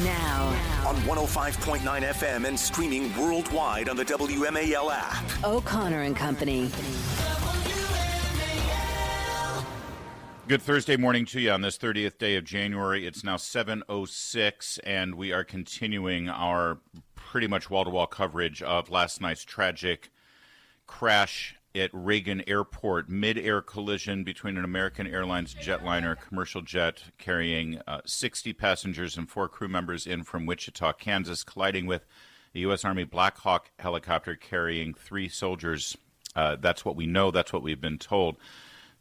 Now. On 105.9 FM and streaming worldwide on the WMAL app. O'Connor and Company. Good Thursday morning to you on this 30th day of January. It's now 7:06, and we are continuing our pretty much wall-to-wall coverage of last night's tragic crash at Reagan Airport. Mid-air collision between an American Airlines jetliner, commercial jet carrying 60 passengers and 4 crew members in from Wichita, Kansas, colliding with a U.S. Army Black Hawk helicopter carrying 3 soldiers. That's what we know. That's what we've been told.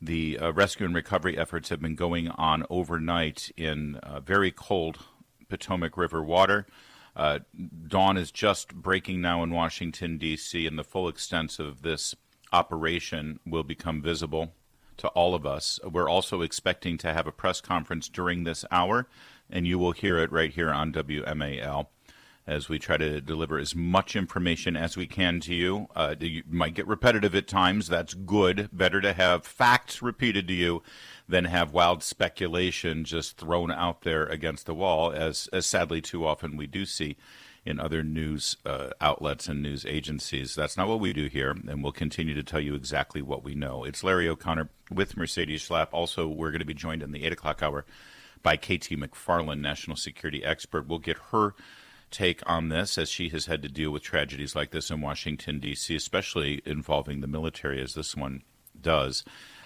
The rescue and recovery efforts have been going on overnight in very cold Potomac River water. Dawn is just breaking now in Washington, D.C., and the full extent of this operation will become visible to all of us. We're also expecting to have a press conference during this hour, and you will hear it right here on WMAL as we try to deliver as much information as we can to you. You might get repetitive at times. That's good. Better to have facts repeated to you than have wild speculation just thrown out there against the wall, as sadly too often we do see in other news outlets and news agencies. That's not what we do here, and we'll continue to tell you exactly what we know. It's Larry O'Connor with Mercedes Schlapp. Also, we're going to be joined in the 8 o'clock hour by Katie McFarland, national security expert. We'll get her take on this, as she has had to deal with tragedies like this in Washington, D.C., especially involving the military, as this one does.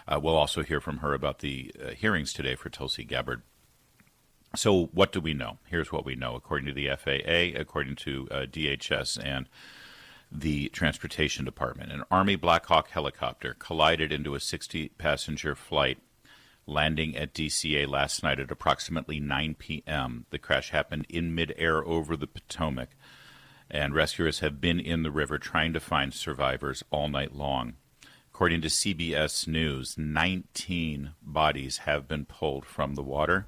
We'll also hear from her about the hearings today for Tulsi Gabbard. So what do we know? Here's what we know. According to the FAA, according to DHS and the Transportation Department, an Army Black Hawk helicopter collided into a 60-passenger flight landing at DCA last night at approximately 9 p.m. The crash happened in midair over the Potomac, and rescuers have been in the river trying to find survivors all night long. According to CBS News, 19 bodies have been pulled from the water.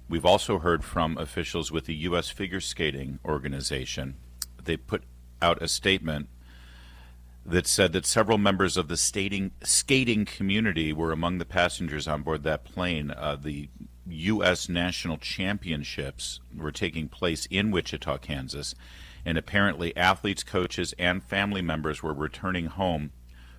We've also heard from officials with the U.S. Figure Skating Organization. They put out a statement that said that several members of the skating community were among the passengers on board that plane. The U.S. National Championships were taking place in Wichita, Kansas, and apparently athletes, coaches, and family members were returning home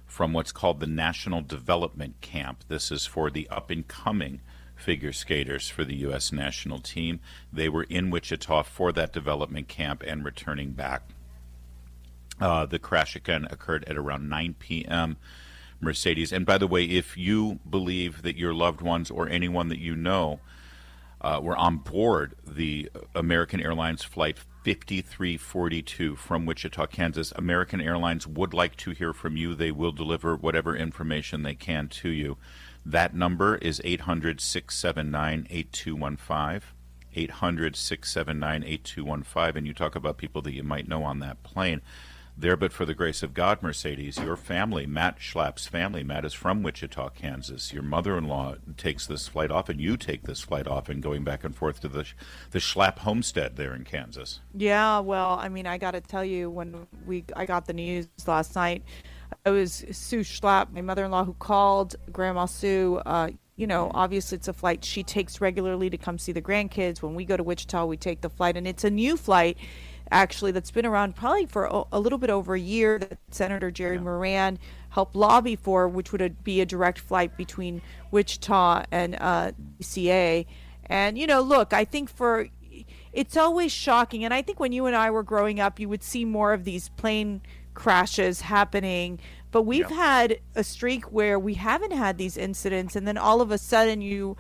from what's called the National Development Camp. This is for the up-and-coming figure skaters for the U.S. national team. They were in Wichita for that development camp and returning back. The crash again occurred at around 9 p.m. Mercedes. And by the way, if you believe that your loved ones or anyone that you know were on board the American Airlines Flight 5342 from Wichita, Kansas, American Airlines would like to hear from you. They will deliver whatever information they can to you. That number is 800-679-8215. 800-679-8215. And you talk about people that you might know on that plane. There, but for the grace of God, Mercedes, your family, Matt Schlapp's family, Matt is from Wichita, Kansas. Your mother-in-law takes this flight off, and you take this flight off and going back and forth to the Schlapp homestead there in Kansas. Yeah, well, I mean, I got to tell you, when I got the news last night, it was Sue Schlapp, my mother-in-law, who called. Grandma Sue. Obviously it's a flight she takes regularly to come see the grandkids. When we go to Wichita, we take the flight, and it's a new flight, actually, that's been around probably for a little bit over a year, that Senator Jerry Moran helped lobby for, which would be a direct flight between Wichita and DCA. And, look, I think it's always shocking. And I think when you and I were growing up, you would see more of these plane crashes happening. But we've had a streak where we haven't had these incidents. And then all of a sudden you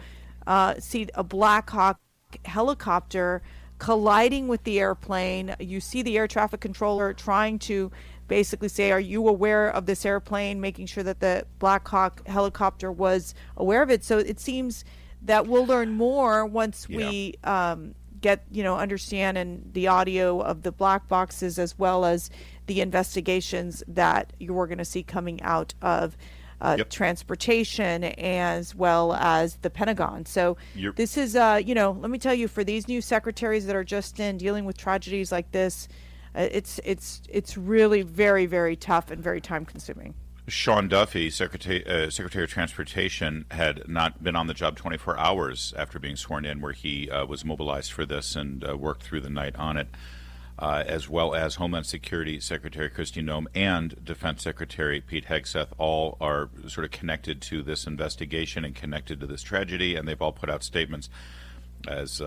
see a Black Hawk helicopter colliding with the airplane. You see the air traffic controller trying to basically say, are you aware of this airplane, making sure that the Black Hawk helicopter was aware of it. So it seems that we'll learn more once we understand and the audio of the black boxes, as well as the investigations that you're going to see coming out of transportation, as well as the Pentagon. So this is, let me tell you, for these new secretaries that are just dealing with tragedies like this, it's really very, very tough and very time consuming. Sean Duffy, Secretary of Transportation, had not been on the job 24 hours after being sworn in, where he was mobilized for this and worked through the night on it, as well as Homeland Security Secretary Kristi Noem and Defense Secretary Pete Hegseth. All are sort of connected to this investigation and connected to this tragedy, and they've all put out statements as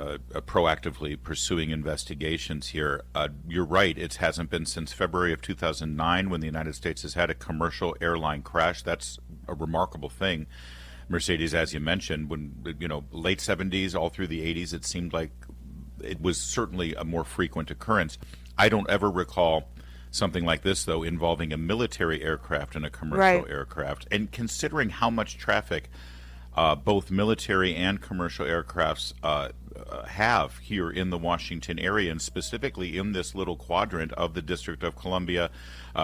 proactively pursuing investigations here. You're right, it hasn't been since February of 2009 when the United States has had a commercial airline crash. That's a remarkable thing. Mercedes, as you mentioned, when, late 70s, all through the 80s, it seemed like it was certainly a more frequent occurrence. I don't ever recall something like this, though, involving a military aircraft and a commercial aircraft. And considering how much traffic both military and commercial aircrafts have here in the Washington area, and specifically in this little quadrant of the District of Columbia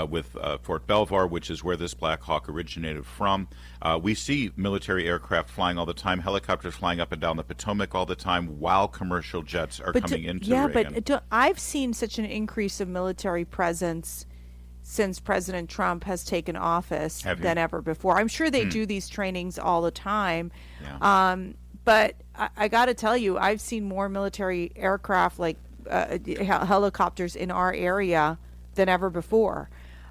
with Fort Belvoir, which is where this Black Hawk originated from. We see military aircraft flying all the time, helicopters flying up and down the Potomac all the time, while commercial jets are coming into Reagan. But I've seen such an increase of military presence since President Trump has taken office than ever before. I'm sure they do these trainings all the time. Yeah. But I got to tell you, I've seen more military aircraft, like helicopters in our area than ever before.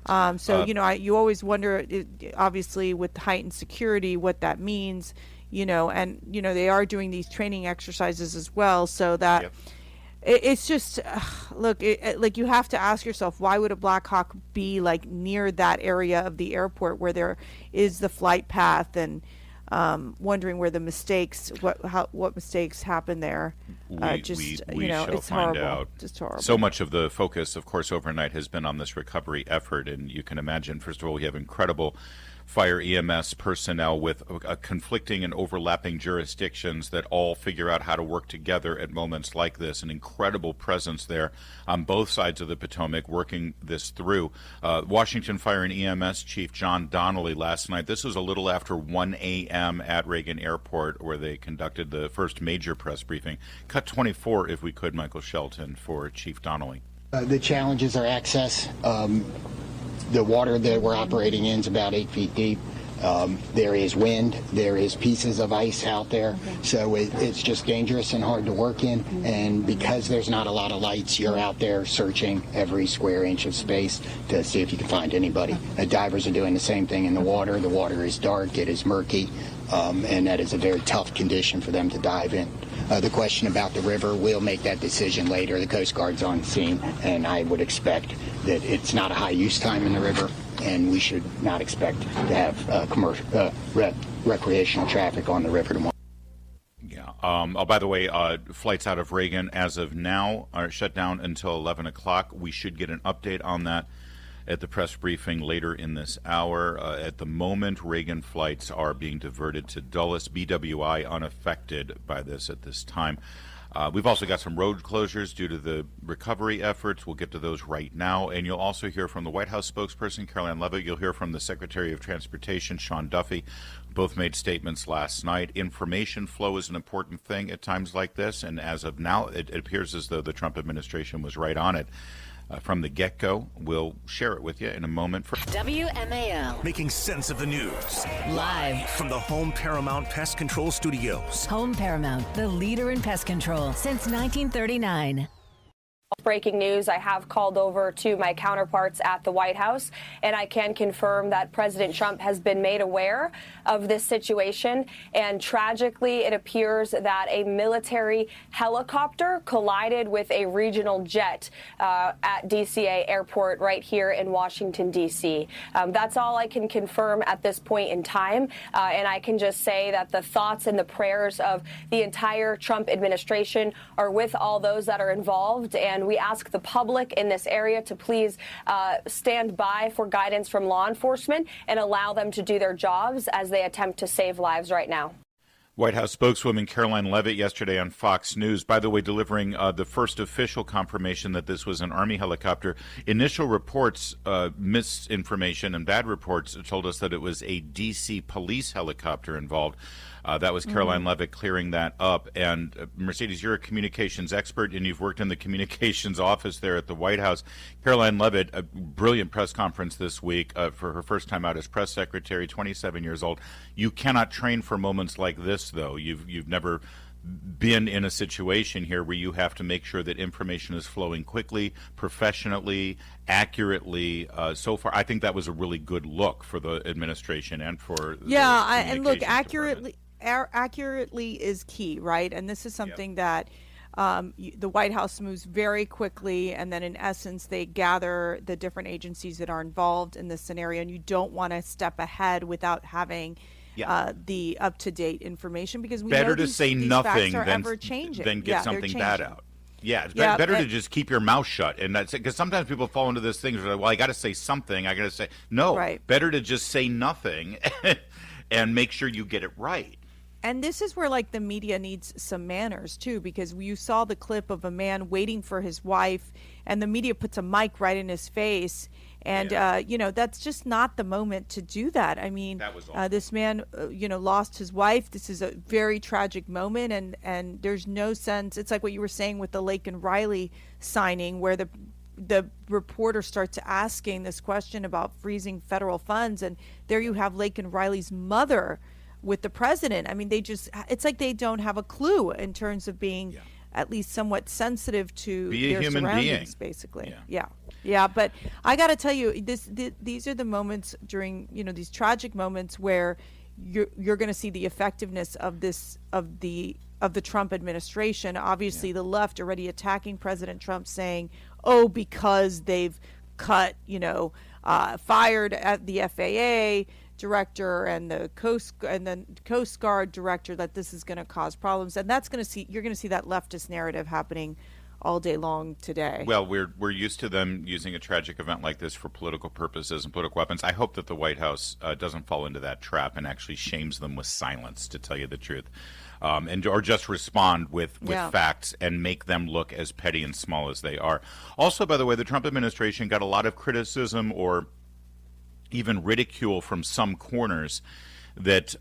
You always wonder, obviously, with heightened security, what that means, and, they are doing these training exercises as well, so that... Yep. It's just, look, like you have to ask yourself, why would a Black Hawk be like near that area of the airport where there is the flight path, and wondering where the mistakes, what mistakes happen there. It's horrible. Out. Just horrible. So much of the focus, of course, overnight has been on this recovery effort, and you can imagine, first of all, we have incredible fire EMS personnel with conflicting and overlapping jurisdictions that all figure out how to work together at moments like this. An incredible presence there on both sides of the Potomac working this through. Washington Fire and EMS Chief John Donnelly last night, this was a little after 1 a.m. at Reagan Airport, where they conducted the first major press briefing. Cut 24, if we could, Michael Shelton, for Chief Donnelly. The challenges are access. The water that we're operating in is about 8 feet deep. There is wind. There is pieces of ice out there. So it's just dangerous and hard to work in. And because there's not a lot of lights, you're out there searching every square inch of space to see if you can find anybody. Divers are doing the same thing in the water. The water is dark. It is murky. And that is a very tough condition for them to dive in. The question about the river, we'll make that decision later. The Coast Guard's on scene, and I would expect that it's not a high use time in the river, and we should not expect to have commercial recreational traffic on the river tomorrow. Yeah. By the way, flights out of Reagan as of now are shut down until 11 o'clock. We should get an update on that at the press briefing later in this hour. At the moment, Reagan flights are being diverted to Dulles, BWI unaffected by this at this time. We've also got some road closures due to the recovery efforts. We'll get to those right now. And you'll also hear from the White House spokesperson, Caroline Leavitt. You'll hear from the Secretary of Transportation, Sean Duffy. Both made statements last night. Information flow is an important thing at times like this. And as of now, it appears as though the Trump administration was right on it. From the get-go. We'll share it with you in a moment. WMAL. Making sense of the news. Live from the Home Paramount Pest Control Studios. Home Paramount, the leader in pest control since 1939. Breaking news, I have called over to my counterparts at the White House, and I can confirm that President Trump has been made aware of this situation. And tragically, it appears that a military helicopter collided with a regional jet at DCA Airport right here in Washington, D.C. That's all I can confirm at this point in time. And I can just say that the thoughts and the prayers of the entire Trump administration are with all those that are involved. And we ask the public in this area to please stand by for guidance from law enforcement and allow them to do their jobs as they attempt to save lives right now. White House spokeswoman Caroline Leavitt yesterday on Fox News, by the way, delivering the first official confirmation that this was an Army helicopter. Initial reports, misinformation and bad reports told us that it was a D.C. police helicopter involved. That was Caroline Leavitt clearing that up. And Mercedes, you're a communications expert, and you've worked in the communications office there at the White House. Caroline Leavitt, a brilliant press conference this week for her first time out as press secretary, 27 years old. You cannot train for moments like this, though. You've never been in a situation here where you have to make sure that information is flowing quickly, professionally, accurately. So far, I think that was a really good look for the administration and for and look, accurately is key, right? And this is something that the White House moves very quickly, and then in essence they gather the different agencies that are involved in this scenario, and you don't want to step ahead without having the up-to-date information, because we better know to say these nothing than get something bad out. Yeah, it's better to just keep your mouth shut, and that's because sometimes people fall into this thing where, well, I got to say something. I got to say no. Right. Better to just say nothing, and make sure you get it right. And this is where, like, the media needs some manners too, because you saw the clip of a man waiting for his wife, and the media puts a mic right in his face. And, that's just not the moment to do that. I mean, this man, lost his wife. This is a very tragic moment. And there's no sense. It's like what you were saying with the Laken Riley signing, where the reporter starts asking this question about freezing federal funds. And there you have Laken Riley's mother with the president. I mean, it's like they don't have a clue in terms of being at least somewhat sensitive to their human surroundings, being. basically. Yeah, but I got to tell you, these are the moments during, these tragic moments where you're going to see the effectiveness of the Trump administration. Obviously, the left already attacking President Trump, saying, "Oh, because they've cut, fired at the FAA director and the Coast Guard director, that this is going to cause problems." And you're going to see that leftist narrative happening all day long today. Well, we're used to them using a tragic event like this for political purposes and political weapons. I hope that the White House doesn't fall into that trap and actually shames them with silence, to tell you the truth, or just respond with facts and make them look as petty and small as they are. Also, by the way, the Trump administration got a lot of criticism or even ridicule from some corners that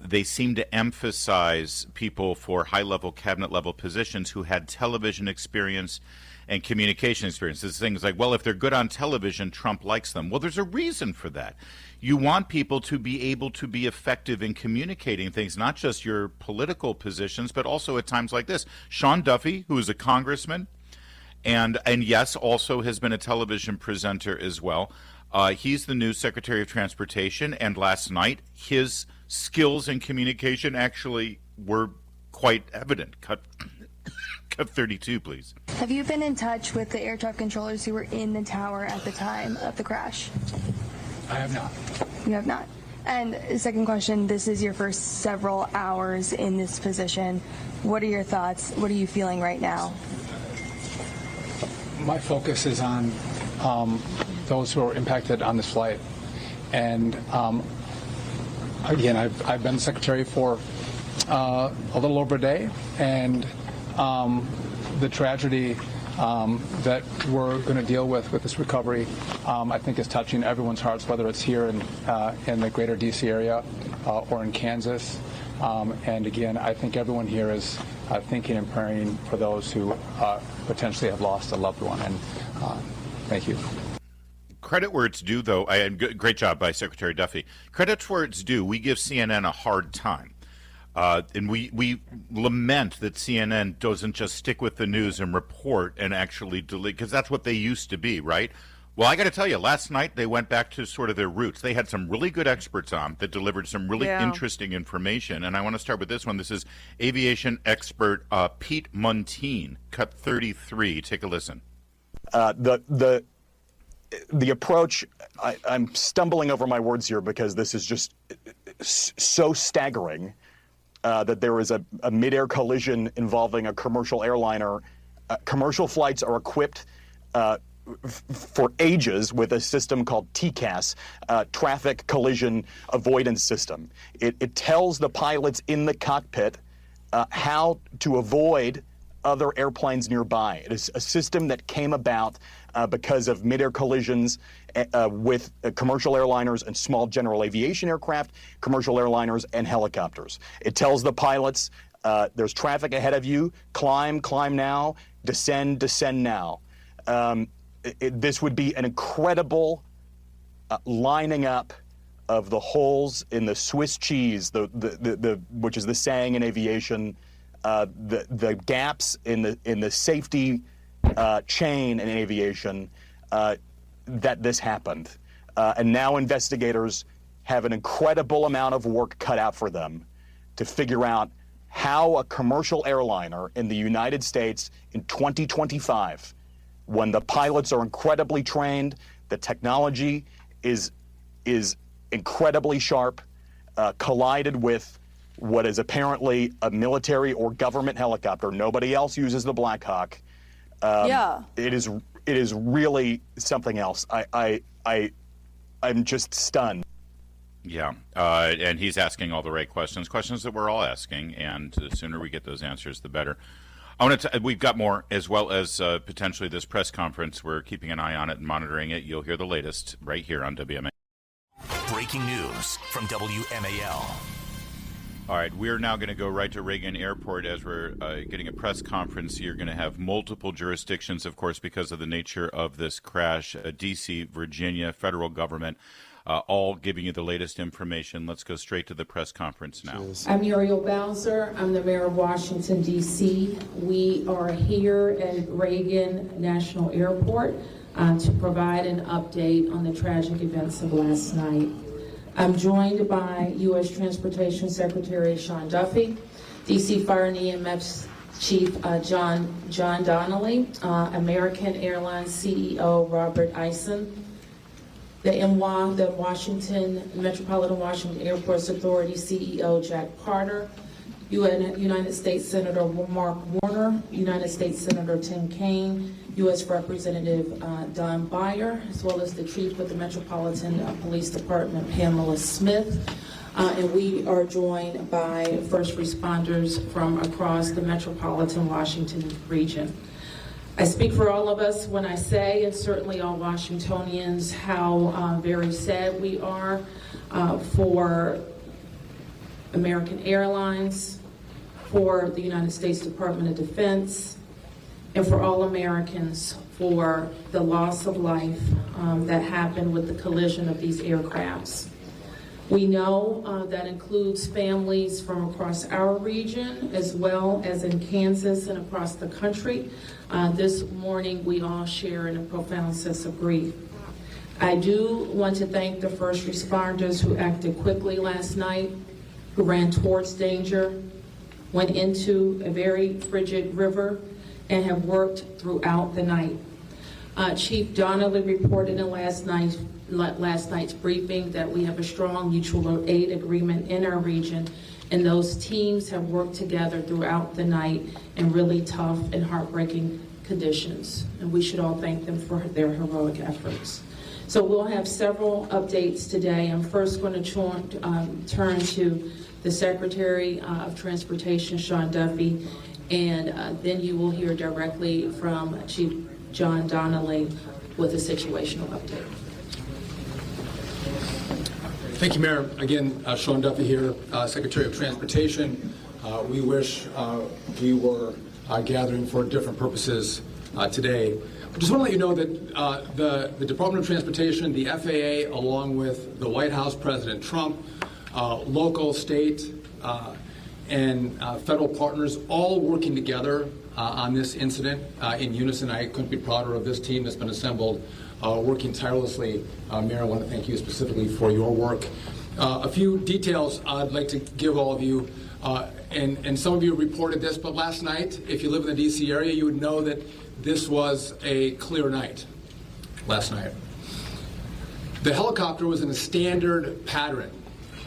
they seem to emphasize people for high-level cabinet-level positions who had television experience and communication experience. There's things like, well, if they're good on television, Trump likes them. Well, there's a reason for that. You want people to be able to be effective in communicating things, not just your political positions, but also at times like this. Sean Duffy, who is a congressman, and yes, also has been a television presenter as well. He's the new Secretary of Transportation, and last night his skills in communication actually were quite evident. Cut 32, please. Have you been in touch with the air traffic controllers who were in the tower at the time of the crash? I have not. You have not. And second question, this is your first several hours in this position. What are your thoughts? What are you feeling right now? My focus is on those who are impacted on this flight. And again, I've been secretary for a little over a day, and the tragedy that we're going to deal with this recovery, I think is touching everyone's hearts, whether it's here in the greater D.C. area or in Kansas. And again, I think everyone here is thinking and praying for those who potentially have lost a loved one. And thank you. Credit where it's due, though. Great job by Secretary Duffy. Credit where it's due. We give CNN a hard time. And we lament that CNN doesn't just stick with the news and report and actually delete, because that's what they used to be, right? Well, I got to tell you, last night they went back to sort of their roots. They had some really good experts on that delivered some really interesting information. And I want to start with this one. This is aviation expert Pete Muntean, cut 33. Take a listen. The approach, I'm stumbling over my words here because this is just so staggering that there was a mid-air collision involving a commercial airliner. Commercial flights are equipped for ages with a system called TCAS, Traffic Collision Avoidance System. It tells the pilots in the cockpit how to avoid other airplanes nearby. It is a system that came about because of mid-air collisions with commercial airliners and small general aviation aircraft, commercial airliners, and helicopters. It tells the pilots, there's traffic ahead of you, climb now, descend now. This would be an incredible lining up of the holes in the Swiss cheese, which is the saying in aviation, the gaps in the safety chain in aviation, that this happened. And now investigators have an incredible amount of work cut out for them to figure out how a commercial airliner in the United States in 2025, when the pilots are incredibly trained, the technology is incredibly sharp, collided with what is apparently a military or government helicopter. Nobody else uses the Black Hawk. It is really something else. I'm just stunned. Yeah, and he's asking all the right questions that we're all asking, and the sooner we get those answers, the better. We've got more, as well as potentially this press conference. We're keeping an eye on it and monitoring it. You'll hear the latest right here on WMA. Breaking news from WMAL. All right, we're now going to go right to Reagan Airport as we're getting a press conference. You're going to have multiple jurisdictions, of course, because of the nature of this crash. D.C., Virginia, federal government, all giving you the latest information. Let's go straight to the press conference now. I'm Muriel Bowser. I'm the mayor of Washington, D.C. We are here at Reagan National Airport to provide an update on the tragic events of last night. I'm joined by U.S. Transportation Secretary Sean Duffy, D.C. Fire and EMS Chief John Donnelly, American Airlines CEO Robert Eisen, the Metropolitan Washington Airports Authority CEO Jack Carter, United States Senator Mark Warner, United States Senator Tim Kaine, U.S. Representative Don Beyer, as well as the Chief of the Metropolitan Police Department, Pamela Smith. And we are joined by first responders from across the Metropolitan Washington region. I speak for all of us when I say, and certainly all Washingtonians, how very sad we are for American Airlines, for the United States Department of Defense, and for all Americans for the loss of life that happened with the collision of these aircrafts. We know that includes families from across our region, as well as in Kansas and across the country. This morning, we all share in a profound sense of grief. I do want to thank the first responders who acted quickly last night, who ran towards danger, went into a very frigid river, and have worked throughout the night. Chief Donnelly reported in last night's briefing that we have a strong mutual aid agreement in our region, and those teams have worked together throughout the night in really tough and heartbreaking conditions, and we should all thank them for their heroic efforts. So we'll have several updates today. I'm first going to turn to the Secretary of Transportation, Sean Duffy, and then you will hear directly from Chief John Donnelly with a situational update. Thank you, Mayor. Again, Sean Duffy here, Secretary of Transportation. We wish we were gathering for different purposes today. I just want to let you know that the Department of Transportation, the FAA, along with the White House, President Trump, local, state, and federal partners all working together on this incident in unison. I couldn't be prouder of this team that's been assembled, working tirelessly. Mayor, I want to thank you specifically for your work. A few details I'd like to give all of you, and some of you reported this, but last night, if you live in the D.C. area, you would know that this was a clear night last night. The helicopter was in a standard pattern.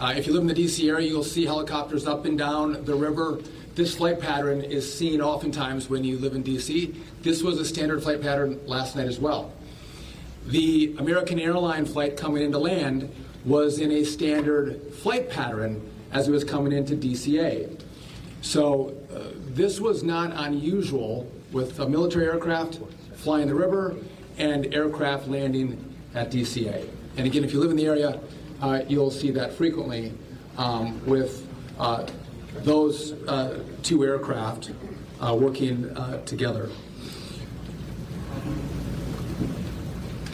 If you live in the D.C. area, you'll see helicopters up and down the river. This flight pattern is seen oftentimes when you live in D.C. This was a standard flight pattern last night as well. The American airline flight coming into land was in a standard flight pattern as it was coming into DCA. So this was not unusual with a military aircraft flying the river and aircraft landing at DCA. And again, if you live in the area, you'll see that frequently with those two aircraft working together.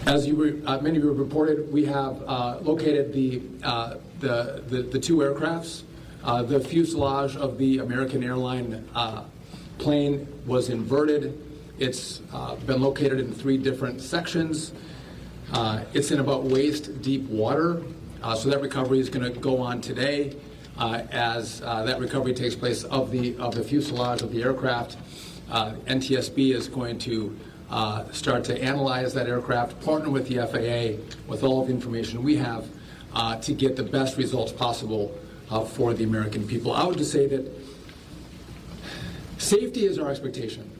As many of you have reported, we have located the two aircrafts. The fuselage of the American airline plane was inverted. It's been located in 3 different sections. It's in about waist deep water, so that recovery is going to go on today. As that recovery takes place of the fuselage of the aircraft, NTSB is going to start to analyze that aircraft, partner with the FAA with all of the information we have to get the best results possible for the American people. I would just say that safety is our expectation.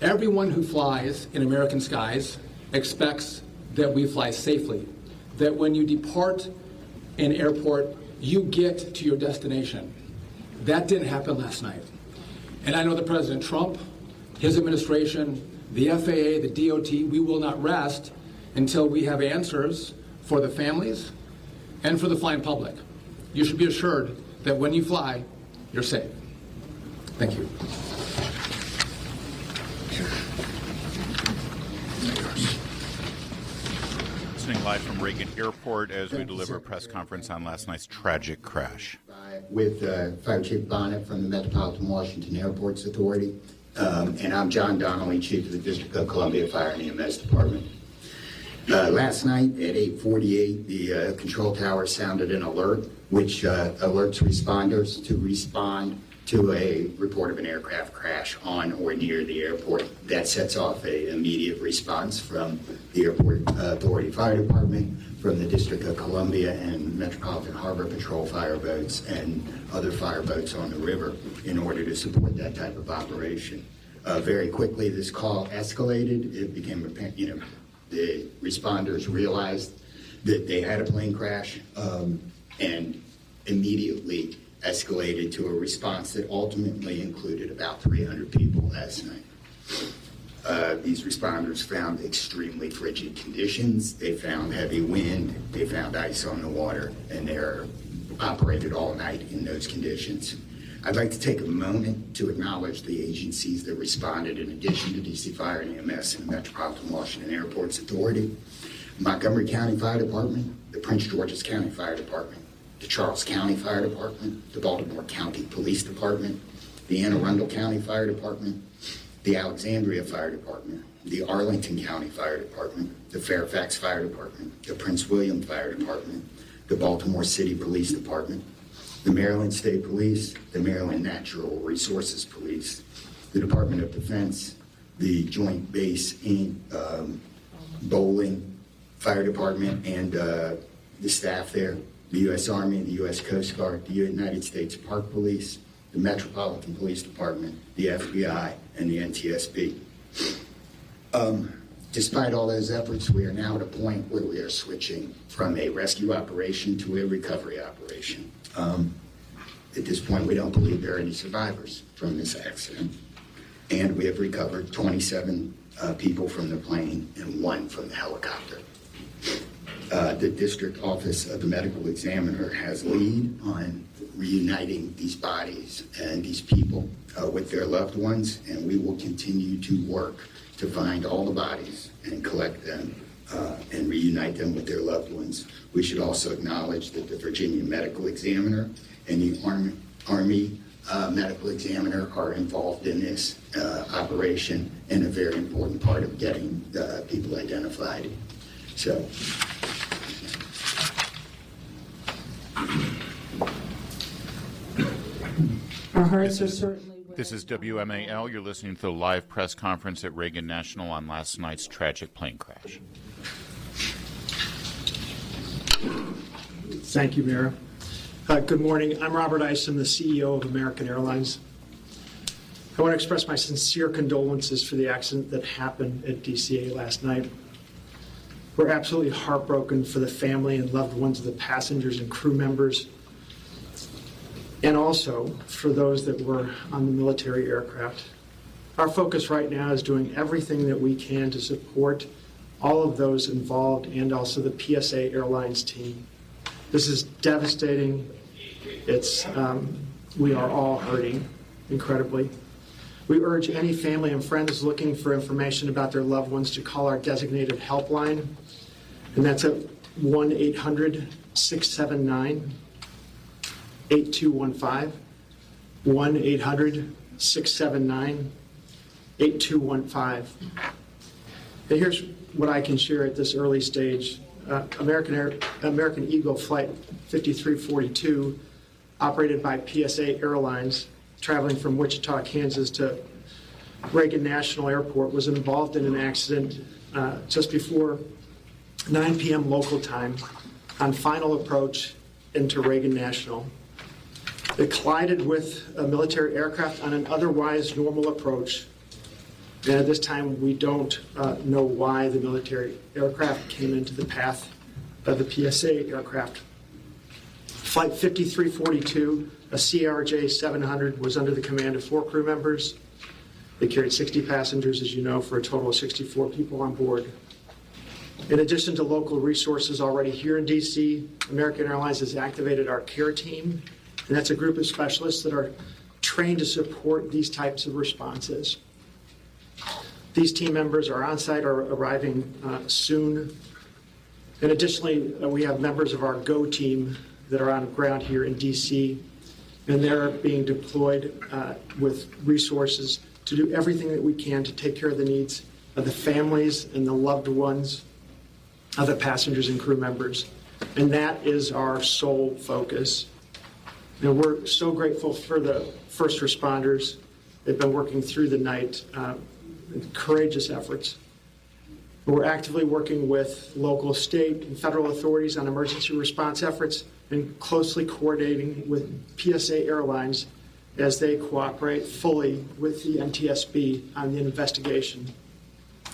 Everyone who flies in American skies expects that we fly safely, that when you depart an airport, you get to your destination. That didn't happen last night. And I know that President Trump, his administration, the FAA, the DOT, we will not rest until we have answers for the families and for the flying public. You should be assured that when you fly, you're safe. Thank you. Listening live from Reagan Airport as we deliver a press conference on last night's tragic crash. With Fire Chief Bonnet from the Metropolitan Washington Airports Authority. And I'm John Donnelly, Chief of the District of Columbia Fire and EMS Department. Last night at 8:48, the control tower sounded an alert, which alerts responders to respond to a report of an aircraft crash on or near the airport. That sets off an immediate response from the Airport Authority Fire Department, from the District of Columbia and Metropolitan Harbor Patrol fire boats and other fire boats on the river in order to support that type of operation. Very quickly, this call escalated. It became apparent, the responders realized that they had a plane crash and immediately escalated to a response that ultimately included about 300 people last night. These responders found extremely frigid conditions. They found heavy wind. They found ice on the water, and they're operated all night in those conditions. I'd like to take a moment to acknowledge the agencies that responded in addition to DC Fire and EMS and the Metropolitan Washington Airports Authority: Montgomery County Fire Department, the Prince George's County Fire Department, the Charles County Fire Department, the Baltimore County Police Department, the Anne Arundel County Fire Department, the Alexandria Fire Department, the Arlington County Fire Department, the Fairfax Fire Department, the Prince William Fire Department, the Baltimore City Police Department, the Maryland State Police, the Maryland Natural Resources Police, the Department of Defense, the Joint Base in Bowling Fire Department and the staff there, the U.S. Army, the U.S. Coast Guard, the United States Park Police, the Metropolitan Police Department, the FBI, and the NTSB. Despite all those efforts, we are now at a point where we are switching from a rescue operation to a recovery operation. At this point, we don't believe there are any survivors from this accident, and we have recovered 27 people from the plane and 1 from the helicopter. The District Office of the Medical Examiner has lead on reuniting these bodies and these people with their loved ones, and we will continue to work to find all the bodies and collect them and reunite them with their loved ones. We should also acknowledge that the Virginia Medical Examiner and the Army Medical Examiner are involved in this operation and a very important part of getting people identified. So. Our hearts are certainly with This is WMAL. You're listening to the live press conference at Reagan National on last night's tragic plane crash. Thank you, Mayor. Good morning. I'm Robert Isom, the CEO of American Airlines. I want to express my sincere condolences for the accident that happened at DCA last night. We're absolutely heartbroken for the family and loved ones of the passengers and crew members. and also for those that were on the military aircraft. Our focus right now is doing everything that we can to support all of those involved and also the PSA Airlines team. This is devastating. We are all hurting incredibly. We urge any family and friends looking for information about their loved ones to call our designated helpline, and that's at 1-800-679-8215, 1-800-679-8215. And here's what I can share at this early stage. American Eagle Flight 5342, operated by PSA Airlines, traveling from Wichita, Kansas to Reagan National Airport, was involved in an accident just before 9 p.m. local time on final approach into Reagan National. It collided with a military aircraft on an otherwise normal approach. And at this time, we don't know why the military aircraft came into the path of the PSA aircraft. Flight 5342, a CRJ 700, was under the command of 4 crew members. They carried 60 passengers, as you know, for a total of 64 people on board. In addition to local resources already here in D.C., American Airlines has activated our care team, and that's a group of specialists that are trained to support these types of responses. These team members are on site or arriving soon. And additionally, we have members of our GO team that are on the ground here in D.C., and they're being deployed with resources to do everything that we can to take care of the needs of the families and the loved ones of the passengers and crew members. And that is our sole focus. And we're so grateful for the first responders. They've been working through the night, courageous efforts. We're actively working with local, state, and federal authorities on emergency response efforts and closely coordinating with PSA Airlines as they cooperate fully with the NTSB on the investigation.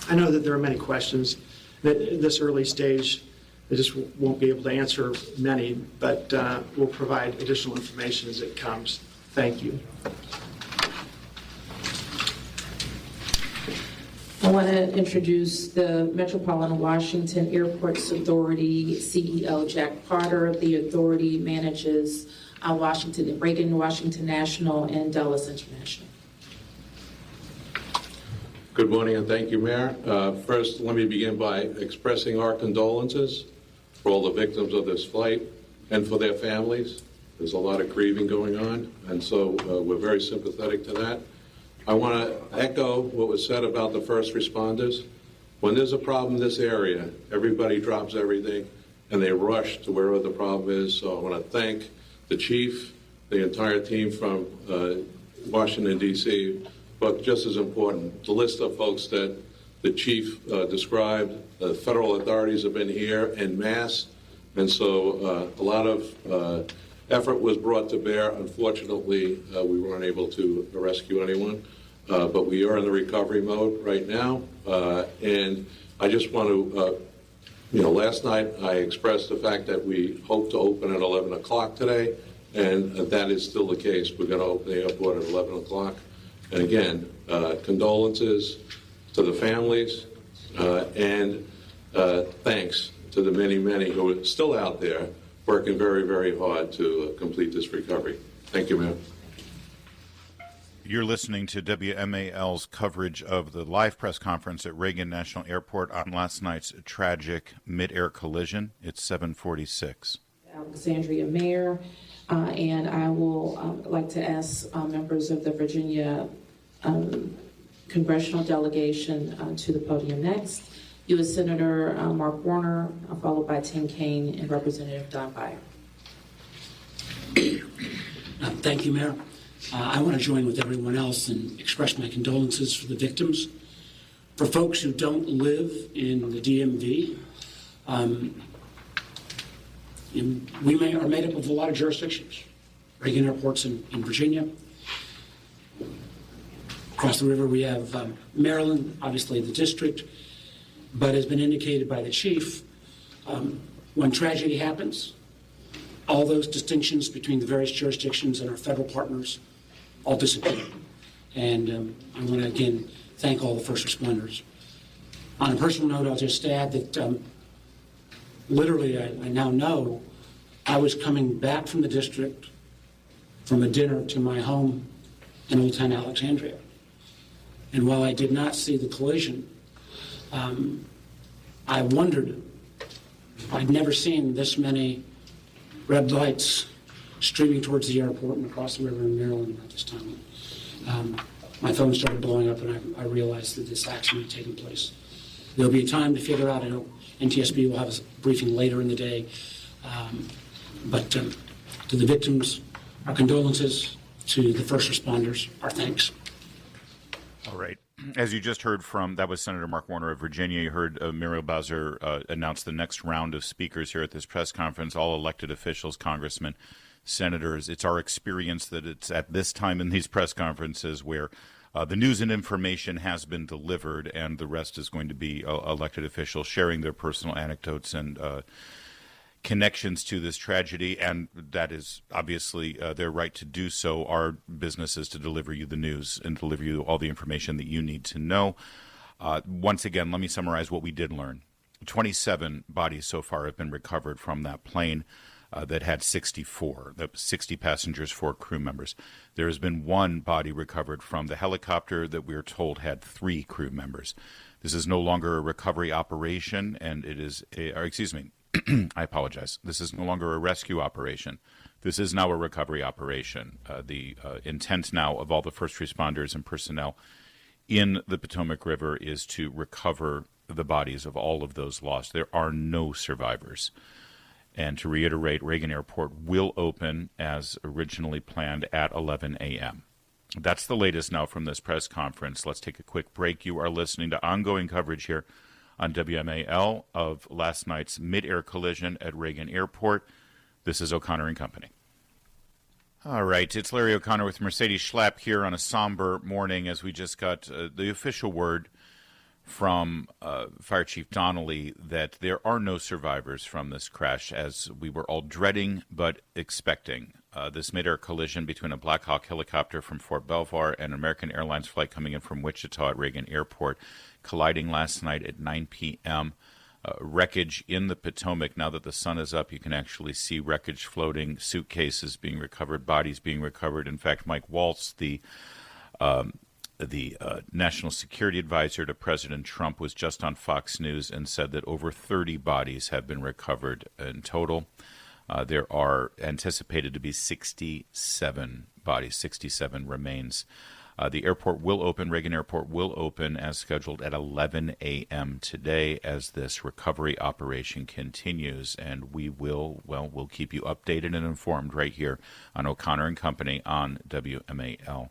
I know that there are many questions that at this early stage, I just won't be able to answer many, but we'll provide additional information as it comes. Thank you. I want to introduce the Metropolitan Washington Airports Authority CEO, Jack Carter. The authority manages Reagan, Washington National, and Dulles International. Good morning, and thank you, Mayor. First, let me begin by expressing our condolences for all the victims of this flight and for their families. There's a lot of grieving going on, and so we're very sympathetic to that. I want to echo what was said about the first responders. When there's a problem in this area, everybody drops everything and they rush to wherever the problem is. So I want to thank the chief, the entire team from Washington, D.C., but just as important, the list of folks that the chief described. The federal authorities have been here en masse, and so a lot of effort was brought to bear. Unfortunately, we weren't able to rescue anyone, but we are in the recovery mode right now. And I just want to, last night I expressed the fact that we hope to open at 11 o'clock today, and that is still the case. We're going to open the airport at 11 o'clock. And again, condolences to the families, and thanks to the many, many who are still out there working very, very hard to complete this recovery. Thank you, ma'am. You're listening to WMAL's coverage of the live press conference at Reagan National Airport on last night's tragic mid-air collision. It's 7:46. Alexandria Mayor, and I will like to ask members of the Virginia congressional delegation to the podium next. U.S. Senator Mark Warner, followed by Tim Kaine and Representative Don Beyer. Thank you, Mayor. I want to join with everyone else and express my condolences for the victims. For folks who don't live in the DMV, we are made up of a lot of jurisdictions. Reagan Airport's in Virginia. Across the river we have Maryland, obviously the district, but as been indicated by the chief, when tragedy happens, all those distinctions between the various jurisdictions and our federal partners all disappear. And I want to again thank all the first responders. On a personal note, I'll just add that literally I now know I was coming back from the district from a dinner to my home in Old Town Alexandria. And while I did not see the collision, I wondered, I'd never seen this many red lights streaming towards the airport and across the river in Maryland at this time. My phone started blowing up and I realized that this accident had taken place. There'll be a time to figure out. I know NTSB will have a briefing later in the day. But to the victims, our condolences. To the first responders, our thanks. All right. As you just heard from, that was Senator Mark Warner of Virginia. You heard Muriel Bowser announce the next round of speakers here at this press conference, all elected officials, congressmen, senators. It's our experience that it's at this time in these press conferences where the news and information has been delivered, and the rest is going to be elected officials sharing their personal anecdotes and connections to this tragedy, and that is obviously their right to do so. Our business is to deliver you the news and deliver you all the information that you need to know. Once again, let me summarize what we did learn. 27 bodies so far have been recovered from that plane that had 64, 60 passengers, 4 crew members. There has been 1 body recovered from the helicopter that we are told had 3 crew members. This is no longer a recovery operation, and it is I apologize. This is no longer a rescue operation. This is now a recovery operation. The intent now of all the first responders and personnel in the Potomac River is to recover the bodies of all of those lost. There are no survivors. And to reiterate, Reagan Airport will open as originally planned at 11 a.m. That's the latest now from this press conference. Let's take a quick break. You are listening to ongoing coverage here on WMAL of last night's mid-air collision at Reagan Airport. This is O'Connor and Company. All right, it's Larry O'Connor with Mercedes Schlapp here on a somber morning as we just got the official word from Fire Chief Donnelly that there are no survivors from this crash, as we were all dreading but expecting. This mid-air collision between a Black Hawk helicopter from Fort Belvoir and an American Airlines flight coming in from Wichita at Reagan Airport colliding last night at 9 p.m. Wreckage in the Potomac. Now that the sun is up, you can actually see wreckage floating, suitcases being recovered, bodies being recovered. In fact, Mike Waltz, the national security advisor to President Trump, was just on Fox News and said that over 30 bodies have been recovered in total. There are anticipated to be 67 bodies, 67 remains. The airport will open, Reagan Airport will open as scheduled at 11 a.m. today as this recovery operation continues. And we'll keep you updated and informed right here on O'Connor and Company on WMAL.